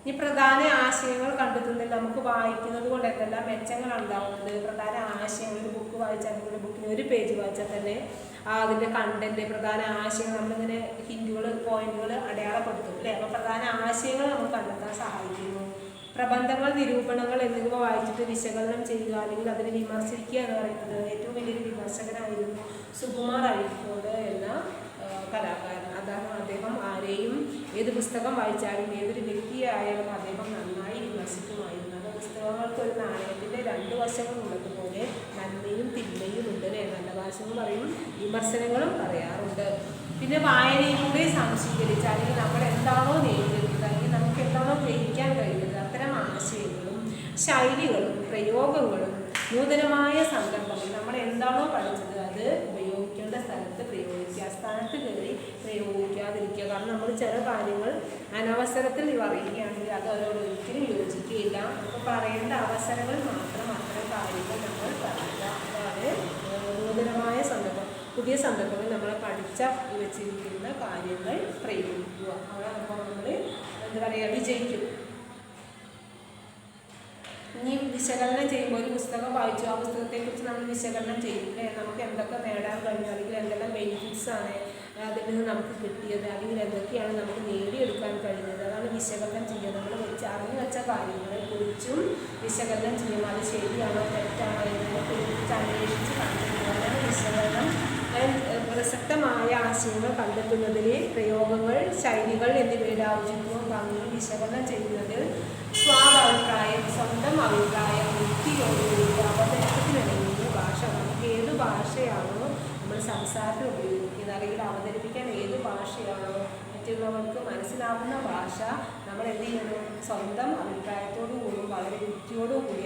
ഈ പ്രധാന ആശയങ്ങൾ കണ്ടെത്തുന്നതിൽ നമുക്ക് വായിക്കുന്നത് കൊണ്ട് എന്തെല്ലാം മെച്ചങ്ങളാണ് ഉണ്ടാകുന്നത്. പ്രധാന ആശയങ്ങൾ ഒരു ബുക്ക് വായിച്ചാൽ അല്ലെങ്കിൽ ബുക്കിന് ഒരു പേജ് വായിച്ചാൽ തന്നെ അതിൻ്റെ കണ്ടന്റ് പ്രധാന ആശയങ്ങൾ നമ്മളിങ്ങനെ ഹിന്റുകൾ പോയിന്റുകൾ അടയാളപ്പെടുത്തും. അല്ലേ, അപ്പോൾ പ്രധാന ആശയങ്ങൾ നമുക്ക് കണ്ടെത്താൻ സഹായിക്കുന്നു. പ്രബന്ധങ്ങൾ നിരൂപണങ്ങൾ എന്നിവ വായിച്ചിട്ട് വിശകലനം ചെയ്യുക അല്ലെങ്കിൽ അതിനെ വിമർശിക്കുക എന്ന് പറയുന്നത് ഏറ്റവും വലിയൊരു വിമർശകനായിരുന്നു സുകുമാർ അഴീക്കോട് എന്ന കലാകാരൻ. അദ്ദേഹം ആരെയും ഏത് പുസ്തകം വായിച്ചാലും ഏതൊരു വ്യക്തിയായാലും അദ്ദേഹം നന്നായി വിമർശിക്കുമായിരുന്നു. അപ്പോൾ പുസ്തകങ്ങൾക്ക് ഒരു നാണയത്തിൻ്റെ 2 വശങ്ങളുള്ളതുപോലെ നന്മയും തിന്മയും ഉണ്ട്. അല്ലേ, നല്ല വശങ്ങൾ പറയും വിമർശനങ്ങളും പറയാറുണ്ട്. പിന്നെ വായനയിലൂടെ സംശീകരിച്ച അല്ലെങ്കിൽ നമ്മൾ എന്താണോ നേടിയെടുത്തത് അല്ലെങ്കിൽ നമുക്ക് എന്താണോ ഗ്രഹിക്കാൻ കഴിയുന്നത് അത്തരം ആശയങ്ങളും ശൈലികളും പ്രയോഗങ്ങളും നൂതനമായ സന്ദർഭങ്ങൾ നമ്മൾ എന്താണോ പഠിച്ചത് അത് ഉപയോഗിക്കേണ്ട സ്ഥലത്ത് പ്രയോഗിക്കുക, സ്ഥാനത്ത് കയറി പ്രയോഗിക്കാതിരിക്കുക. കാരണം നമ്മൾ ചില കാര്യങ്ങൾ അനവസരത്തിൽ പറയുകയാണെങ്കിൽ അത് അവരോട് ഒരിക്കലും യോജിക്കുകയില്ല. അപ്പോൾ പറയേണ്ട അവസരങ്ങൾ മാത്രം അത്തരം കാര്യങ്ങൾ നമ്മൾ പറയുക. അതാണ് നൂതനമായ സന്ദർഭം, പുതിയ സന്ദർഭങ്ങൾ നമ്മൾ പഠിച്ച വെച്ചിരിക്കുന്ന കാര്യങ്ങൾ പ്രയോഗിക്കുക. അവിടെ അപ്പോൾ നമ്മൾ എന്താ പറയുക വിജയിക്കും. ഇനി വിശകലനം ചെയ്യുമ്പോൾ ഒരു പുസ്തകം വായിച്ചു ആ പുസ്തകത്തെക്കുറിച്ച് നമ്മൾ വിശകലനം ചെയ്യും. നമുക്ക് എന്തൊക്കെ നേടാൻ കഴിഞ്ഞു അല്ലെങ്കിൽ എന്തെല്ലാം ബെനിഫിറ്റ്സ് ആണ് അതിൽ നിന്ന് നമുക്ക് കിട്ടിയത് അല്ലെങ്കിൽ എന്തൊക്കെയാണ് നമുക്ക് നേടിയെടുക്കാൻ കഴിയുന്നത് അതാണ് വിശകലനം ചെയ്യുക. നമ്മൾ അറിഞ്ഞു വെച്ച കാര്യങ്ങളെ കുറിച്ചും വിശകലനം ചെയ്യും. അത് ശരിയാണോ തെറ്റാണോ എന്നതിനെക്കുറിച്ച് അന്വേഷിച്ച് കണ്ടെത്തുന്നതാണ് വിശകലനം. പ്രസക്തമായ ആശയങ്ങൾ കണ്ടെത്തുന്നതിന് പ്രയോഗങ്ങൾ ശൈലികൾ എന്നിവയുടെ ഔചിത്യവും ഭംഗിയും വിശകലനം ചെയ്യുന്നതിൽ സ്വാഭാവിക സ്വന്തം അഭിപ്രായം യുക്തിയോടുകൂടി അവതരണത്തിനിടയിൽ ഭാഷ. നമുക്ക് ഏത് ഭാഷയാണോ നമ്മൾ സംസാരത്തിൽ ഉപയോഗിക്കുന്നത് അല്ലെങ്കിൽ അവതരിപ്പിക്കാൻ ഏത് ഭാഷയാണോ മറ്റുള്ളവർക്ക് മനസ്സിലാവുന്ന ഭാഷ നമ്മൾ എന്ത് ചെയ്യണം? സ്വന്തം അഭിപ്രായത്തോടു കൂടി വളരെ യുക്തിയോടു കൂടി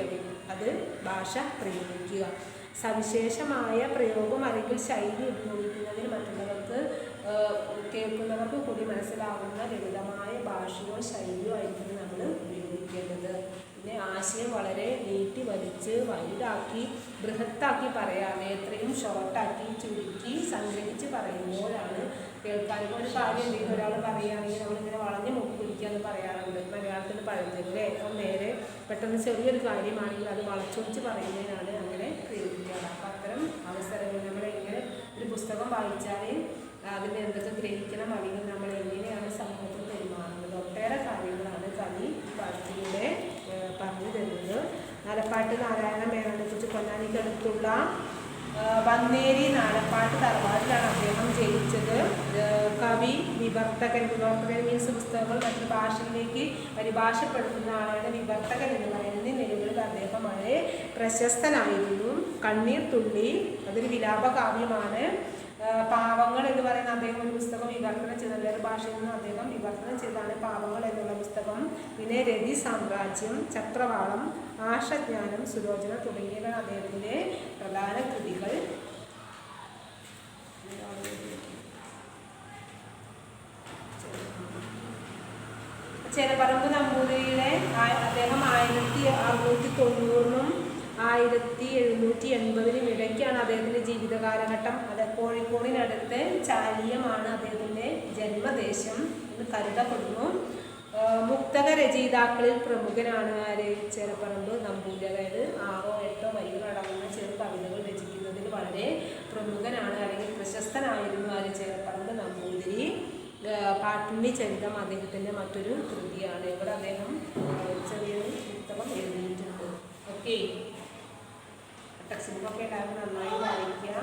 അത് ഭാഷ പ്രയോഗിക്കുക. സവിശേഷമായ പ്രയോഗം അല്ലെങ്കിൽ ശൈലി ഉപയോഗിക്കുന്നതിന് മറ്റുള്ളവർക്ക് കേൾക്കുന്നവർക്ക് കൂടി മനസ്സിലാവുന്ന ലളിതമായ ഭാഷയോ ശൈലിയോ ആയിരിക്കും നമ്മൾ ഉപയോഗിക്കേണ്ടത്. പിന്നെ ആശയം വളരെ നീട്ടി വലിച്ച് വലുതാക്കി ബൃഹത്താക്കി പറയാതെ എത്രയും ഷോർട്ടാക്കി ചുരുക്കി സംഗ്രഹിച്ച് പറയുമ്പോഴാണ് കേൾക്കാനും. ഒരു കാര്യം എന്തെങ്കിലും ഒരാൾ പറയുകയാണെങ്കിൽ നമ്മളിങ്ങനെ വളഞ്ഞ് മുക്കി പിടിക്കുക എന്ന് പറയാറുണ്ട് മലയാളത്തിൽ പഴഞ്ചൊല്ലേ. അപ്പം നേരെ പെട്ടെന്ന് ചെറിയൊരു കാര്യമാണെങ്കിൽ അത് വളച്ചൊടിച്ച് പറയുന്നതിനാണ് അങ്ങനെ പ്രയോഗിക്കാറ്. അപ്പം അത്തരം അവസരങ്ങൾ നമ്മളെങ്ങനെ ഒരു പുസ്തകം വായിച്ചാൽ അതിന് എന്തൊക്കെ ഗ്രഹിക്കണം അല്ലെങ്കിൽ നമ്മൾ എങ്ങനെയാണ് സമൂഹത്തിൽ പെരുമാറുന്നത് ഒട്ടേറെ കാര്യങ്ങളാണ് കവി പാട്ടിലൂടെ പറഞ്ഞു തരുന്നത്. നാലപ്പാട്ട് നാരായണ മേനോനെക്കുറിച്ച് പൊന്നാനിക്കടുത്തുള്ള വന്നേരി നാലപ്പാട്ട് തറവാട്ടിലാണ് അദ്ദേഹം ജനിച്ചത്. കവി വിവർത്തകൻ മീൻസ് പുസ്തകങ്ങൾ മറ്റൊരു ഭാഷയിലേക്ക് പരിഭാഷപ്പെടുത്തുന്ന ആളാണ് വിവർത്തകൻ എന്ന് പറയുന്നത്. നിലവിൽ അദ്ദേഹം വളരെ പ്രശസ്തനായിരുന്നു. കണ്ണീർ തുള്ളി അതൊരു വിലാപ കാവ്യമാണ്. പാവങ്ങൾ എന്ന് പറയുന്ന അദ്ദേഹം ഒരു പുസ്തകം വിവർത്തനം ചെയ്ത വേറെ ഭാഷയിൽ നിന്ന് അദ്ദേഹം വിവർത്തനം ചെയ്താണ് പാവങ്ങൾ എന്നുള്ള പുസ്തകം. പിന്നെ രതി സാമ്രാജ്യം, ചക്രവാളം, ആശജ്ഞാനം, സുലോചന തുടങ്ങിയവയാണ് അദ്ദേഹത്തിൻ്റെ പ്രധാന കൃതികൾ. ചെരപറമ്പ് നമ്പൂതിരിയുടെ അദ്ദേഹം 1690 1780 ഇടയ്ക്കാണ് അദ്ദേഹത്തിൻ്റെ ജീവിത കാലഘട്ടം. അത് കോഴിക്കോടിനടുത്ത് ചാലിയമാണ് അദ്ദേഹത്തിൻ്റെ ജന്മദേശം എന്ന് കരുതപ്പെടുന്നു. മുക്തക രചയിതാക്കളിൽ പ്രമുഖനാണ് ആര്? ചെരപറമ്പ് നമ്പൂതിരി. അതായത് 6 or 8 വരികളടങ്ങുന്ന ചെറു കവിതകൾ രചിക്കുന്നതിൽ വളരെ പ്രമുഖനാണ് അല്ലെങ്കിൽ പ്രശസ്തനായിരുന്നു ആര്? ചെരപറമ്പ് നമ്പൂതിരി. പാട്ടുണ്ണി ചരിതം അദ്ദേഹത്തിൻ്റെ മറ്റൊരു കൃതിയാണ്. ഇവിടെ അദ്ദേഹം ചെറിയൊരു പുസ്തകം എഴുതിയിട്ടുണ്ട്. ഓക്കെ, ടെക്സ്റ്റിനൊക്കെ എല്ലാവരും നന്നായി വായിക്കുക.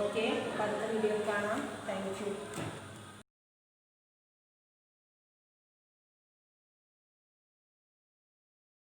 ഓക്കെ, അടുത്ത വീഡിയോ കാണാം. Thank you.